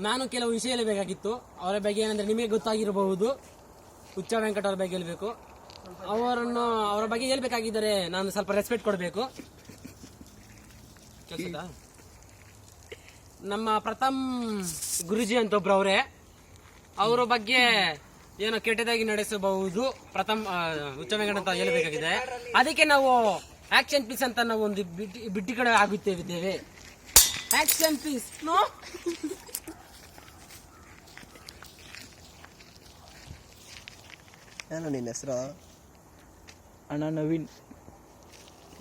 ನಾನು ಕೆಲವು ವಿಷಯ ಹೇಳಬೇಕಾಗಿತ್ತು ಅವರ ಬಗ್ಗೆ. ಏನಂದ್ರೆ ನಿಮಗೆ ಗೊತ್ತಾಗಿರಬಹುದು, ಹುಚ್ಚ ವೆಂಕಟ ಅವ್ರ ಬಗ್ಗೆ ಹೇಳ್ಬೇಕು. ಅವರ ಬಗ್ಗೆ ಹೇಳ್ಬೇಕಾಗಿದ್ದರೆ ನಾನು ಸ್ವಲ್ಪ ರೆಸ್ಪೆಕ್ಟ್ ಕೊಡಬೇಕು. ನಮ್ಮ ಪ್ರಥಮ್ ಗುರುಜಿ ಅಂತ ಒಬ್ರು ಅವರೇ, ಅವರ ಬಗ್ಗೆ ಏನೋ ಕೆಟ್ಟದಾಗಿ ನಡೆಸಬಹುದು ಪ್ರಥಮ್ ಹುಚ್ಚ ವೆಂಕಟ ಅಂತ ಹೇಳಬೇಕಾಗಿದೆ. ಅದಕ್ಕೆ ನಾವು ಆಕ್ಷನ್ ಪೀಸ್ ಅಂತ ನಾವು ಒಂದು ಬಿಟ್ಟಿ ಕಡೆ ಆಗುತ್ತೇವೆ. Action piece no. ಏನು ನಿನ್ನ ಹೆಸರು? ಅಣ್ಣ ನವೀನ್.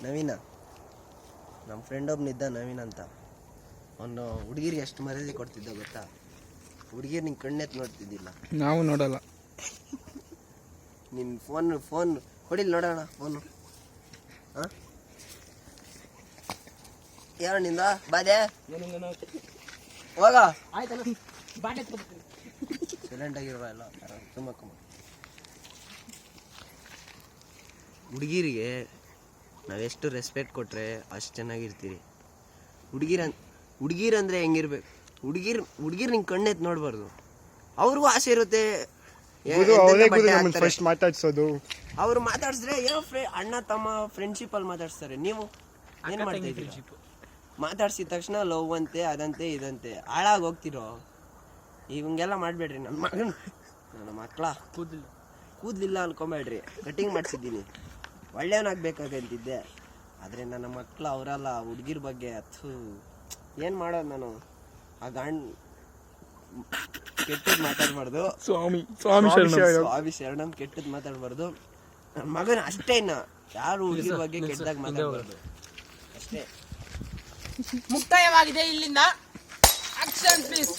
ನವೀನ? ನಮ್ಮ ಫ್ರೆಂಡ್ ಒಬ್ಬನಿದ್ದ ನವೀನ್ ಅಂತ. ಅವನು ಹುಡುಗಿರಿಗೆ ಎಷ್ಟು ಮರ್ಯಾದೆ ಕೊಡ್ತಿದ್ದ ಗೊತ್ತಾ? ಹುಡುಗಿರು ನಿಂಗೆ ಕಣ್ಣೆತ್ತು ನೋಡ್ತಿದ್ದಿಲ್ಲ. ನಾವು ನೋಡಲ್ಲ. ನಿನ್ನ ಫೋನ್ ಹೊಡಿಲ್ ನೋಡೋಣ ಫೋನು. ಹಾಂ ಯಾರು ನಿಂದ ಬಾದೆ ಹೋಗ. ಸೈಲೆಂಟ್ ಆಗಿರೋ ಎಲ್ಲ ತುಂಬ ಹುಡುಗಿರಿಗೆ ನಾವೆಷ್ಟು ರೆಸ್ಪೆಕ್ಟ್ ಕೊಟ್ಟರೆ ಅಷ್ಟು ಚೆನ್ನಾಗಿರ್ತೀರಿ. ಹುಡುಗಿರಂದ್ರೆ ಹೆಂಗಿರ್ಬೇಕು? ಹುಡುಗಿರು ನಿಂಗೆ ಕಣ್ಣೆತ್ತು ನೋಡ್ಬಾರ್ದು. ಅವ್ರಿಗೂ ಆಸೆ ಇರುತ್ತೆ. ಮಾತಾಡ್ಸೋದು ಅವ್ರು ಮಾತಾಡ್ಸಿದ್ರೆ ಏನೋ ಅಣ್ಣ ತಮ್ಮ ಫ್ರೆಂಡ್ಶಿಪ್ ಅಲ್ಲಿ ಮಾತಾಡ್ಸ್ತಾರೆ. ನೀವು ಏನ್ ಮಾಡ್ತಾ ಇದ್ದೀರಿ? ಮಾತಾಡ್ಸಿದ ತಕ್ಷಣ ಲವ್ ಅಂತೆ, ಅದಂತೆ ಇದಂತೆ ಹಾಳಾಗಿ ಹೋಗ್ತಿರೋ. ಇವಂಗೆಲ್ಲ ಮಾಡ್ಬೇಡ್ರಿ. ನನ್ನ ಮಕ್ಕಳ ಕೂದಲಿಲ್ಲ ಅನ್ಕೊಂಬೇಡ್ರಿ. ಕಟಿಂಗ್ ಮಾಡಿಸಿದ್ದೀನಿ, ಒಳ್ಳೆಯವನಾಗಬೇಕಾಗಂತಿದ್ದೆ. ಆದರೆ ನನ್ನ ಮಕ್ಕಳು ಅವರಲ್ಲ. ಹುಡುಗಿರ ಬಗ್ಗೆ ಅಥು ಏನು ಮಾಡೋದು ನಾನು? ಆ ಕೆಟ್ಟದ್ದು ಮಾತಾಡಬಾರ್ದು. ಸ್ವಾಮಿ ಶರಣಂ ಕೆಟ್ಟದ್ದು ಮಾತಾಡಬಾರ್ದು. ನನ್ನ ಮಗನ ಅಷ್ಟೇ. ಇನ್ನ ಯಾರು ಹುಡುಗಿರ ಬಗ್ಗೆ ಕೆಟ್ಟದಾಗ ಮಾತಾಡಬಾರ್ದು ಅಷ್ಟೇ. ಮುಕ್ತಾಯವಾಗಿದೆ ಇಲ್ಲಿಂದ. Action please.